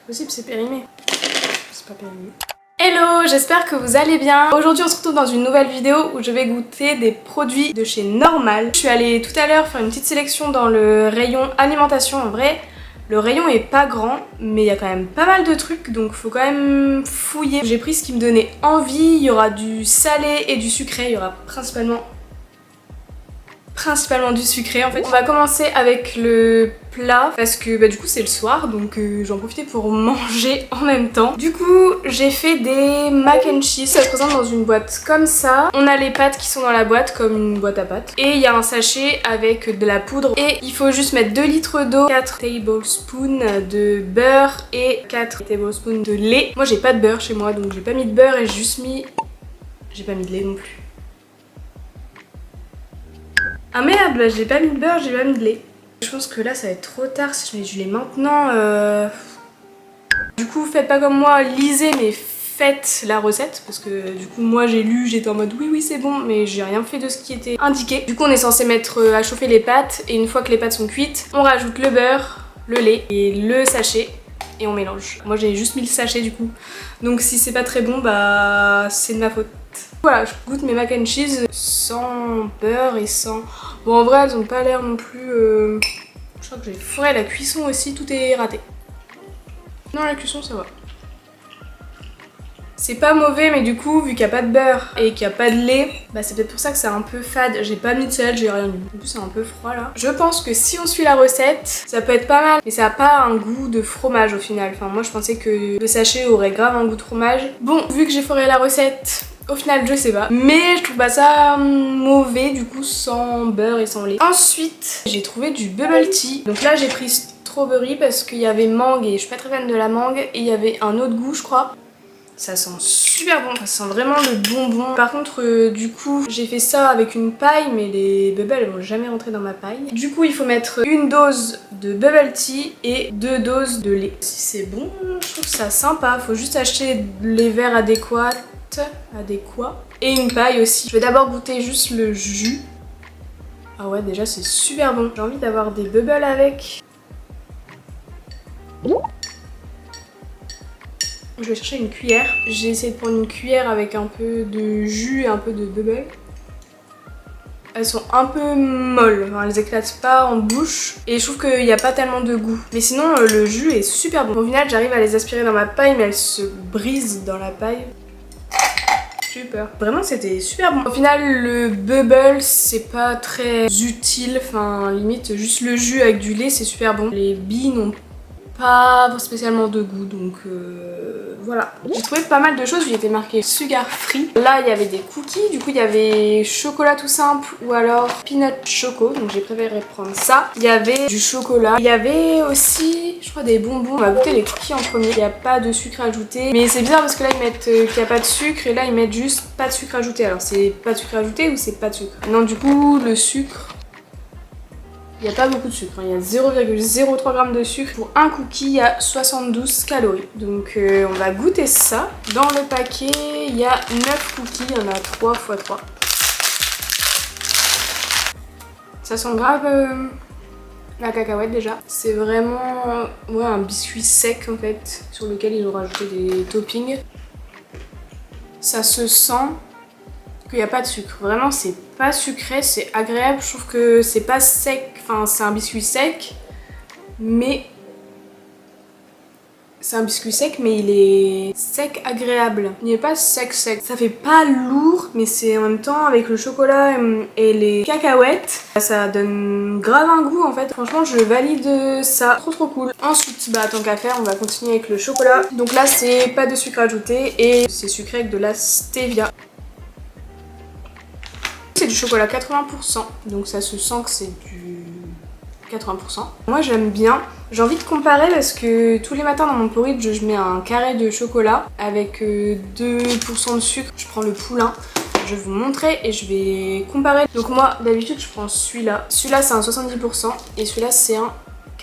Possible, c'est périmé. C'est pas périmé. Hello, j'espère que vous allez bien. Aujourd'hui on se retrouve dans une nouvelle vidéo où je vais goûter des produits de chez Normal. Je suis allée tout à l'heure faire une petite sélection dans le rayon alimentation. En vrai, le rayon est pas grand, mais il y a quand même pas mal de trucs, donc faut quand même fouiller. J'ai pris ce qui me donnait envie. Il y aura du salé et du sucré. Il y aura principalement du sucré en fait. On va commencer avec le plat parce que du coup c'est le soir, donc j'en profitais pour manger en même temps. Du coup j'ai fait des mac and cheese. Ça se présente dans une boîte comme ça. On a les pâtes qui sont dans la boîte comme une boîte à pâtes. Et il y a un sachet avec de la poudre. Et il faut juste mettre 2 litres d'eau, 4 tablespoons de beurre et 4 tablespoons de lait. Moi j'ai pas de beurre chez moi, donc j'ai pas mis de beurre et j'ai juste mis... J'ai pas mis de lait non plus. Ah merde, là j'ai pas mis de beurre, j'ai pas mis de lait. Je pense que là ça va être trop tard si je mets du lait maintenant. Du coup faites pas comme moi, lisez mais faites la recette. Parce que du coup moi j'ai lu, j'étais en mode oui c'est bon, mais j'ai rien fait de ce qui était indiqué. Du coup on est censé mettre à chauffer les pâtes et une fois que les pâtes sont cuites, on rajoute le beurre, le lait et le sachet et on mélange. Moi j'ai juste mis le sachet du coup. Donc si c'est pas très bon, bah c'est de ma faute. Voilà, je goûte mes mac and cheese sans beurre et sans... Bon en vrai elles ont pas l'air non plus... Je crois que j'ai foiré la cuisson aussi, tout est raté. Non la cuisson ça va. C'est pas mauvais mais du coup vu qu'il n'y a pas de beurre et qu'il n'y a pas de lait, bah c'est peut-être pour ça que c'est un peu fade. J'ai pas mis de sel, j'ai rien mis. En plus c'est un peu froid là. Je pense que si on suit la recette, ça peut être pas mal. Mais ça a pas un goût de fromage au final. Enfin moi je pensais que le sachet aurait grave un goût de fromage. Bon, vu que j'ai foiré la recette... Au final, je sais pas. Mais je trouve pas ça mauvais, du coup, sans beurre et sans lait. Ensuite, j'ai trouvé du bubble tea. Donc là, j'ai pris strawberry parce qu'il y avait mangue et je suis pas très fan de la mangue. Et il y avait un autre goût, je crois. Ça sent super bon, ça sent vraiment le bonbon. Par contre, du coup, j'ai fait ça avec une paille, mais les bubbles, elles vont jamais rentrer dans ma paille. Du coup, il faut mettre une dose de bubble tea et 2 doses de lait. Si c'est bon, je trouve ça sympa. Faut juste acheter les verres adéquats et une paille aussi. Je vais d'abord goûter juste le jus. Ah ouais, déjà c'est super bon. J'ai envie d'avoir des bubbles avec. Je vais chercher une cuillère. J'ai essayé de prendre une cuillère avec un peu de jus et un peu de bubbles. Elles sont un peu molles, enfin, elles éclatent pas en bouche et je trouve qu'il n'y a pas tellement de goût. Mais sinon le jus est super bon. Au final j'arrive à les aspirer dans ma paille mais elles se brisent dans la paille. Super. Vraiment c'était super bon. Au final le bubble c'est pas très utile, enfin limite juste le jus avec du lait c'est super bon. Les billes n'ont pas spécialement de goût donc voilà. J'ai trouvé pas mal de choses, il était marqué sugar free. Là il y avait des cookies, du coup il y avait chocolat tout simple ou alors peanut choco, donc j'ai préféré prendre ça. Il y avait du chocolat, il y avait aussi je crois des bonbons. On va goûter les cookies en premier, il n'y a pas de sucre ajouté. Mais c'est bizarre parce que là ils mettent qu'il n'y a pas de sucre et là ils mettent juste pas de sucre ajouté. Alors c'est pas de sucre ajouté ou c'est pas de sucre? Non du coup le sucre... Il n'y a pas beaucoup de sucre, il y a 0,03 g de sucre. Pour un cookie, il y a 72 calories. Donc on va goûter ça. Dans le paquet, il y a 9 cookies, il y en a 3 x 3. Ça sent grave la cacahuète déjà. C'est vraiment un biscuit sec en fait, sur lequel ils ont rajouté des toppings. Ça se sent qu'il n'y a pas de sucre. Vraiment c'est pas sucré, c'est agréable. Je trouve que c'est pas sec, enfin c'est un biscuit sec, mais il est sec agréable. Il n'est pas sec. Ça fait pas lourd, mais c'est en même temps avec le chocolat et les cacahuètes, ça donne grave un goût en fait. Franchement je valide ça, trop cool. Ensuite tant qu'à faire on va continuer avec le chocolat. Donc là c'est pas de sucre ajouté et c'est sucré avec de la stevia. C'est du chocolat 80%, donc ça se sent que c'est du 80%. Moi j'aime bien, j'ai envie de comparer parce que tous les matins dans mon porridge je mets un carré de chocolat avec 2% de sucre. Je prends le poulain, je vais vous montrer et je vais comparer. Donc moi d'habitude je prends celui-là. Celui-là c'est un 70% et celui-là c'est un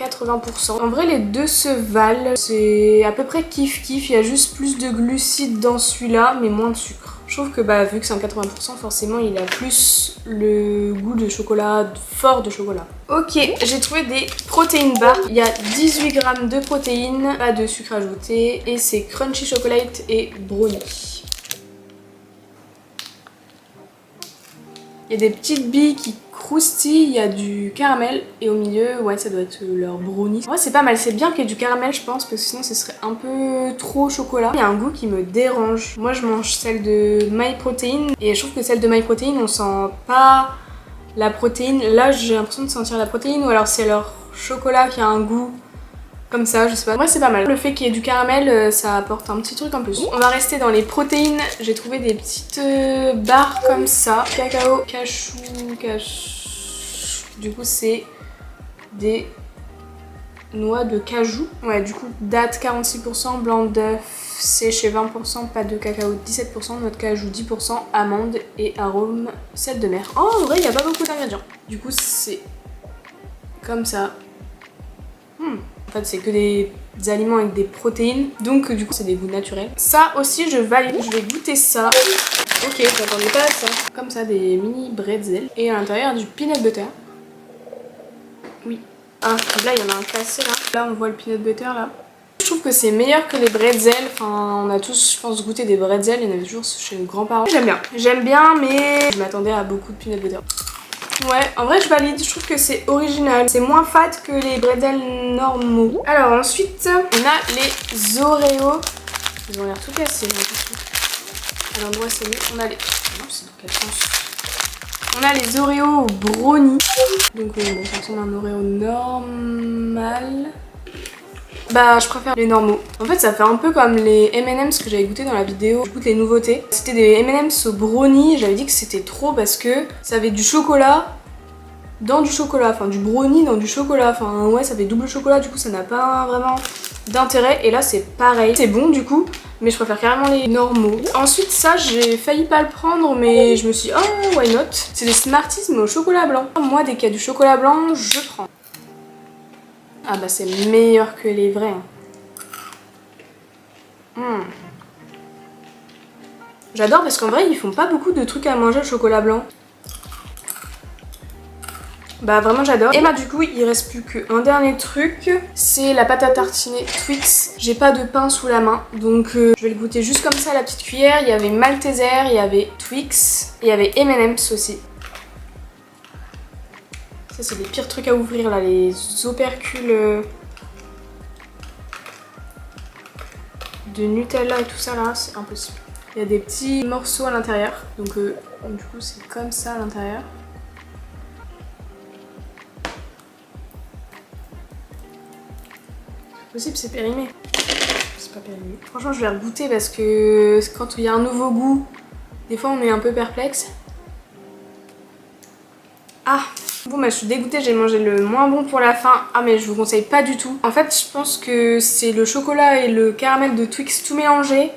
80%. En vrai les deux se valent, c'est à peu près kiff kiff, il y a juste plus de glucides dans celui-là mais moins de sucre. Je trouve que bah vu que c'est en 80% forcément il a plus le goût de chocolat, fort de chocolat. Ok, j'ai trouvé des protéines bars. Il y a 18 grammes de protéines, pas de sucre ajouté et c'est crunchy chocolate et brownie. Il y a des petites billes qui croustillent, il y a du caramel et au milieu, ouais ça doit être leur brownie. Ouais c'est pas mal, c'est bien qu'il y ait du caramel je pense parce que sinon ce serait un peu trop chocolat. Il y a un goût qui me dérange. Moi je mange celle de MyProtein et je trouve que celle de MyProtein on sent pas la protéine. Là j'ai l'impression de sentir la protéine ou alors c'est leur chocolat qui a un goût comme ça, je sais pas. Moi c'est pas mal. Le fait qu'il y ait du caramel, ça apporte un petit truc en plus. On va rester dans les protéines. J'ai trouvé des petites barres comme ça. Cacao, cachou. Du coup c'est des noix de cajou. Ouais, du coup date 46%, blanc d'œuf séché 20%, pâte de cacao 17%, noix de cajou 10%, amandes et arôme sel de mer. Oh, en vrai il n'y a pas beaucoup d'ingrédients. Du coup c'est comme ça. En fait c'est que des aliments avec des protéines, donc du coup c'est des goûts naturels. Ça aussi je valide, je vais goûter ça. Ok, j'attendais pas à ça. Comme ça, des mini bretzels et à l'intérieur du peanut butter. Oui. Ah, là il y en a un cassé là. Là on voit le peanut butter là. Je trouve que c'est meilleur que les bretzels. Enfin, on a tous, je pense, goûté des bretzels. Il y en avait toujours chez nos grands-parents. J'aime bien, mais je m'attendais à beaucoup de peanut butter. Ouais, en vrai je valide, je trouve que c'est original. C'est moins fat que les bretzels normaux. Alors ensuite, on a les Oreos. Ils ont l'air tout cassés, j'ai l'impression. À l'endroit c'est mieux. On a les... Non, c'est dans quel sens? On a les Oreos brownie. Donc bon, ça ressemble à un Oreo normal. Bah je préfère les normaux. En fait ça fait un peu comme les M&M's que j'avais goûté dans la vidéo. Je goûte les nouveautés. C'était des M&M's au brownie. J'avais dit que c'était trop parce que ça avait du chocolat dans du chocolat. Enfin du brownie dans du chocolat. Enfin ouais ça fait double chocolat, du coup ça n'a pas vraiment d'intérêt. Et là c'est pareil. C'est bon du coup, mais je préfère carrément les normaux. Ensuite ça j'ai failli pas le prendre mais je me suis dit oh why not. C'est des Smarties mais au chocolat blanc. Moi dès qu'il y a du chocolat blanc je prends. Ah bah c'est meilleur que les vrais. J'adore parce qu'en vrai ils font pas beaucoup de trucs à manger au chocolat blanc. Bah vraiment j'adore. Et bah du coup il reste plus qu'un dernier truc. C'est la pâte à tartiner Twix. J'ai pas de pain sous la main. Donc je vais le goûter juste comme ça à la petite cuillère. Il y avait Malteser, il y avait Twix. Et il y avait M&M's aussi. Ça c'est les pires trucs à ouvrir là, les opercules de Nutella et tout ça là, c'est impossible. Il y a des petits morceaux à l'intérieur, donc du coup c'est comme ça à l'intérieur. C'est possible, c'est périmé. C'est pas périmé. Franchement je vais regoûter parce que quand il y a un nouveau goût, des fois on est un peu perplexe. Ah! Bon bah je suis dégoûtée, j'ai mangé le moins bon pour la fin. Ah mais je vous conseille pas du tout. En fait je pense que c'est le chocolat et le caramel de Twix tout mélangé.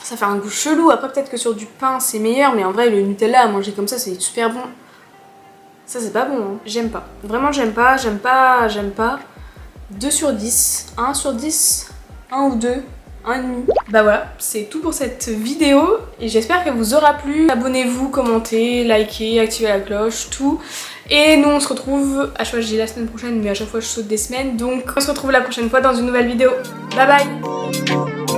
Ça fait un goût chelou. Après peut-être que sur du pain c'est meilleur, mais en vrai le Nutella à manger comme ça c'est super bon. Ça c'est pas bon, hein. J'aime pas. Vraiment j'aime pas. 2 sur 10. 1 sur 10. 1 ou 2. 1,5. Bah voilà, c'est tout pour cette vidéo et j'espère qu'elle vous aura plu. Abonnez-vous, commentez, likez, activez la cloche, tout. Et nous on se retrouve, à chaque fois je dis la semaine prochaine mais à chaque fois je saute des semaines. Donc on se retrouve la prochaine fois dans une nouvelle vidéo. Bye bye.